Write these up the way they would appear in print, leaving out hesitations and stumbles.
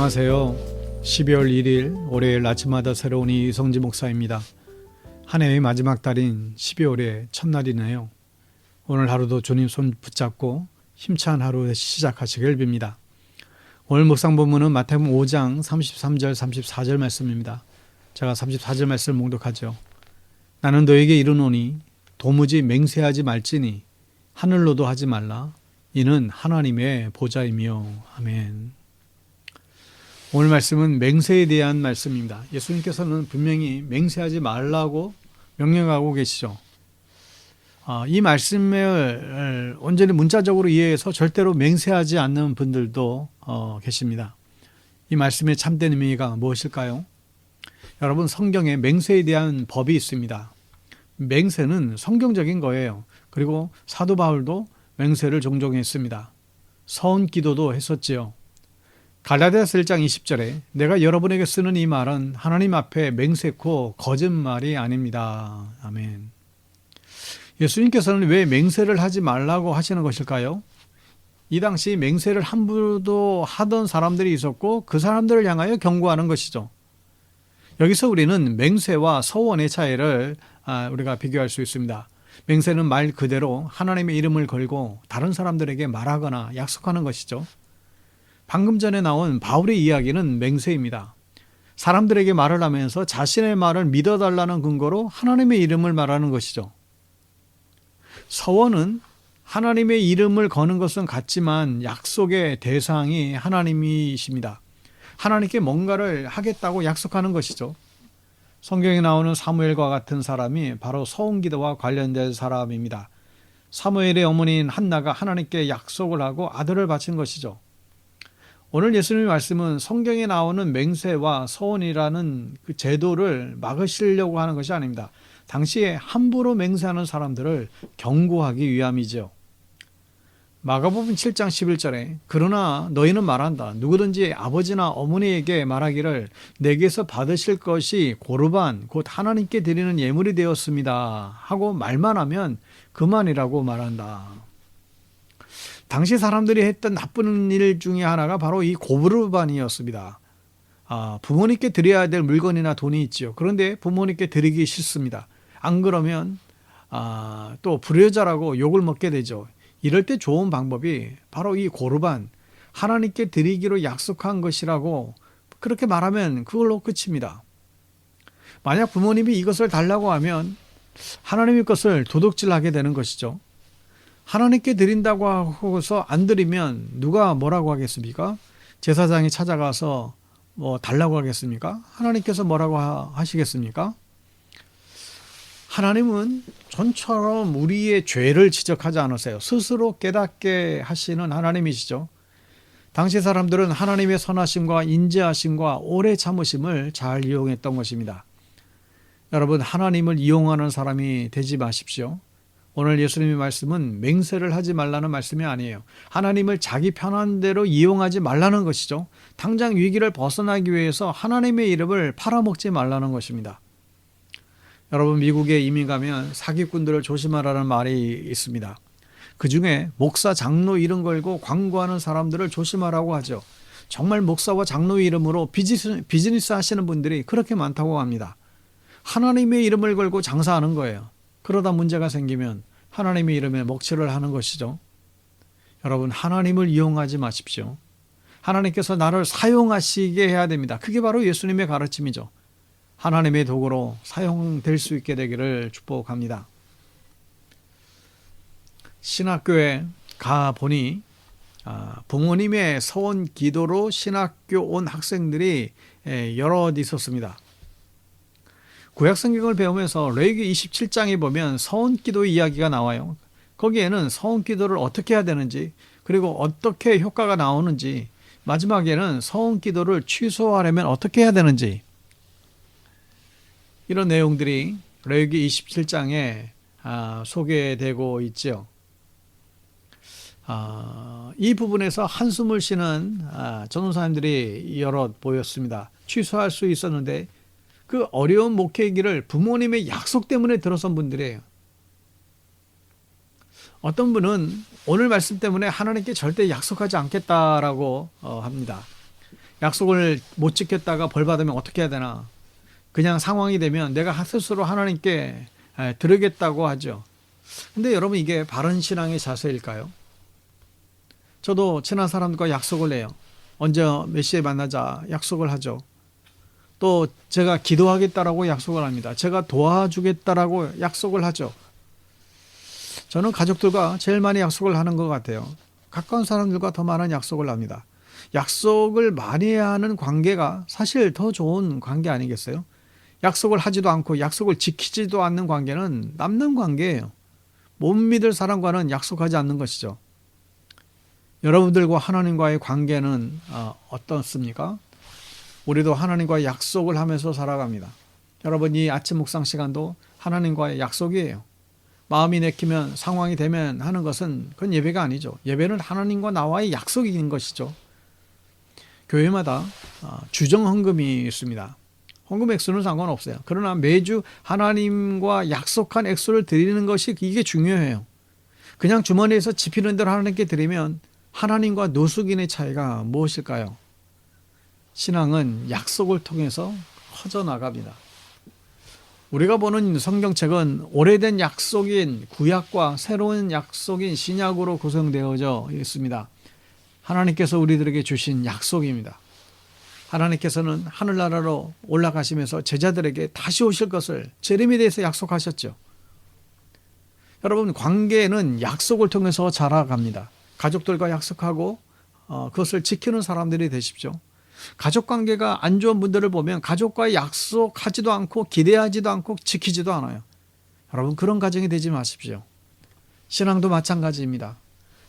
안녕하세요. 12월 1일 월요일 아침마다 새로운 이성지 목사입니다. 한 해의 마지막 달인 12월의 첫날이네요. 오늘 하루도 주님 손 붙잡고 힘찬 하루 시작하시길 빕니다. 오늘 묵상 본문은 마태복음 5장 33절 34절 말씀입니다. 제가 34절 말씀을 몽독하죠. 나는 너에게 이르노니 도무지 맹세하지 말지니 하늘로도 하지 말라. 이는 하나님의 보좌이며. 아멘. 오늘 말씀은 맹세에 대한 말씀입니다. 예수님께서는 분명히 맹세하지 말라고 명령하고 계시죠. 이 말씀을 온전히 문자적으로 이해해서 절대로 맹세하지 않는 분들도 계십니다. 이 말씀의 참된 의미가 무엇일까요? 여러분, 성경에 맹세에 대한 법이 있습니다. 맹세는 성경적인 거예요. 그리고 사도 바울도 맹세를 종종 했습니다. 서원 기도도 했었지요. 갈라디아서 1장 20절에 내가 여러분에게 쓰는 이 말은 하나님 앞에 맹세코 거짓말이 아닙니다. 아멘. 예수님께서는 왜 맹세를 하지 말라고 하시는 것일까요? 이 당시 맹세를 함부로 하던 사람들이 있었고 그 사람들을 향하여 경고하는 것이죠. 여기서 우리는 맹세와 서원의 차이를 우리가 비교할 수 있습니다. 맹세는 말 그대로 하나님의 이름을 걸고 다른 사람들에게 말하거나 약속하는 것이죠. 방금 전에 나온 바울의 이야기는 맹세입니다. 사람들에게 말을 하면서 자신의 말을 믿어달라는 근거로 하나님의 이름을 말하는 것이죠. 서원은 하나님의 이름을 거는 것은 같지만 약속의 대상이 하나님이십니다. 하나님께 뭔가를 하겠다고 약속하는 것이죠. 성경에 나오는 사무엘과 같은 사람이 바로 서원기도와 관련된 사람입니다. 사무엘의 어머니인 한나가 하나님께 약속을 하고 아들을 바친 것이죠. 오늘 예수님의 말씀은 성경에 나오는 맹세와 서원이라는 그 제도를 막으시려고 하는 것이 아닙니다. 당시에 함부로 맹세하는 사람들을 경고하기 위함이죠. 마가복음 7장 11절에 그러나 너희는 말한다. 누구든지 아버지나 어머니에게 말하기를 내게서 받으실 것이 고르반 곧 하나님께 드리는 예물이 되었습니다 하고 말만 하면 그만이라고 말한다. 당시 사람들이 했던 나쁜 일 중에 하나가 바로 이 고르반이었습니다. 부모님께 드려야 될 물건이나 돈이 있죠. 그런데 부모님께 드리기 싫습니다. 안 그러면 또 불효자라고 욕을 먹게 되죠. 이럴 때 좋은 방법이 바로 이 고르반, 하나님께 드리기로 약속한 것이라고 그렇게 말하면 그걸로 끝입니다. 만약 부모님이 이것을 달라고 하면 하나님의 것을 도둑질하게 되는 것이죠. 하나님께 드린다고 하고서 안 드리면 누가 뭐라고 하겠습니까? 제사장이 찾아가서 뭐 달라고 하겠습니까? 하나님께서 뭐라고 하시겠습니까? 하나님은 전처럼 우리의 죄를 지적하지 않으세요. 스스로 깨닫게 하시는 하나님이시죠. 당시 사람들은 하나님의 선하심과 인자하심과 오래 참으심을 잘 이용했던 것입니다. 여러분, 하나님을 이용하는 사람이 되지 마십시오. 오늘 예수님의 말씀은 맹세를 하지 말라는 말씀이 아니에요. 하나님을 자기 편한 대로 이용하지 말라는 것이죠. 당장 위기를 벗어나기 위해서 하나님의 이름을 팔아먹지 말라는 것입니다. 여러분, 미국에 이민 가면 사기꾼들을 조심하라는 말이 있습니다. 그중에 목사, 장로 이름 걸고 광고하는 사람들을 조심하라고 하죠. 정말 목사와 장로 이름으로 비즈니스 하시는 분들이 그렇게 많다고 합니다. 하나님의 이름을 걸고 장사하는 거예요. 그러다 문제가 생기면 하나님의 이름에 먹칠을 하는 것이죠. 여러분, 하나님을 이용하지 마십시오. 하나님께서 나를 사용하시게 해야 됩니다. 그게 바로 예수님의 가르침이죠. 하나님의 도구로 사용될 수 있게 되기를 축복합니다. 신학교에 가보니 부모님의 서원 기도로 신학교 온 학생들이 여럿 있었습니다. 구약성경을 배우면서 레위기 27장에 보면 서원기도 이야기가 나와요. 거기에는 서원기도를 어떻게 해야 되는지, 그리고 어떻게 효과가 나오는지, 마지막에는 서원기도를 취소하려면 어떻게 해야 되는지, 이런 내용들이 레위기 27장에 소개되고 있죠. 이 부분에서 한숨을 쉬는 전도사님들이 여럿 보였습니다. 취소할 수 있었는데 그 어려운 목회의 길을 부모님의 약속 때문에 들어선 분들이에요. 어떤 분은 오늘 말씀 때문에 하나님께 절대 약속하지 않겠다라고 합니다. 약속을 못 지켰다가 벌 받으면 어떻게 해야 되나? 그냥 상황이 되면 내가 스스로 하나님께 드리겠다고 하죠. 근데 여러분, 이게 바른 신앙의 자세일까요? 저도 친한 사람들과 약속을 해요. 언제 몇 시에 만나자 약속을 하죠. 또 제가 기도하겠다라고 약속을 합니다. 제가 도와주겠다라고 약속을 하죠. 저는 가족들과 제일 많이 약속을 하는 것 같아요. 가까운 사람들과 더 많은 약속을 합니다. 약속을 많이 하는 관계가 사실 더 좋은 관계 아니겠어요? 약속을 하지도 않고 약속을 지키지도 않는 관계는 남는 관계예요. 못 믿을 사람과는 약속하지 않는 것이죠. 여러분들과 하나님과의 관계는 어떻습니까? 우리도 하나님과의 약속을 하면서 살아갑니다. 여러분, 이 아침 묵상 시간도 하나님과의 약속이에요. 마음이 내키면, 상황이 되면 하는 것은 그건 예배가 아니죠. 예배는 하나님과 나와의 약속인 것이죠. 교회마다 주정 헌금이 있습니다. 헌금 액수는 상관없어요. 그러나 매주 하나님과 약속한 액수를 드리는 것이 이게 중요해요. 그냥 주머니에서 집히는 대로 하나님께 드리면 하나님과 노숙인의 차이가 무엇일까요? 신앙은 약속을 통해서 커져나갑니다. 우리가 보는 성경책은 오래된 약속인 구약과 새로운 약속인 신약으로 구성되어져 있습니다. 하나님께서 우리들에게 주신 약속입니다. 하나님께서는 하늘나라로 올라가시면서 제자들에게 다시 오실 것을 재림에 대해서 약속하셨죠. 여러분, 관계는 약속을 통해서 자라갑니다. 가족들과 약속하고 그것을 지키는 사람들이 되십시오. 가족관계가 안 좋은 분들을 보면 가족과의 약속하지도 않고 기대하지도 않고 지키지도 않아요. 여러분, 그런 가정이 되지 마십시오. 신앙도 마찬가지입니다.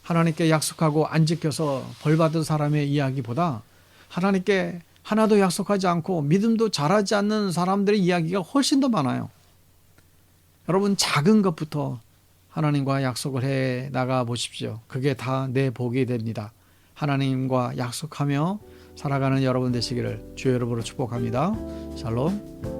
하나님께 약속하고 안 지켜서 벌받은 사람의 이야기보다 하나님께 하나도 약속하지 않고 믿음도 잘하지 않는 사람들의 이야기가 훨씬 더 많아요. 여러분, 작은 것부터 하나님과 약속을 해 나가 보십시오. 그게 다 내 복이 됩니다. 하나님과 약속하며 살아가는 여러분 되시기를 주의 이름으로 축복합니다. 샬롬.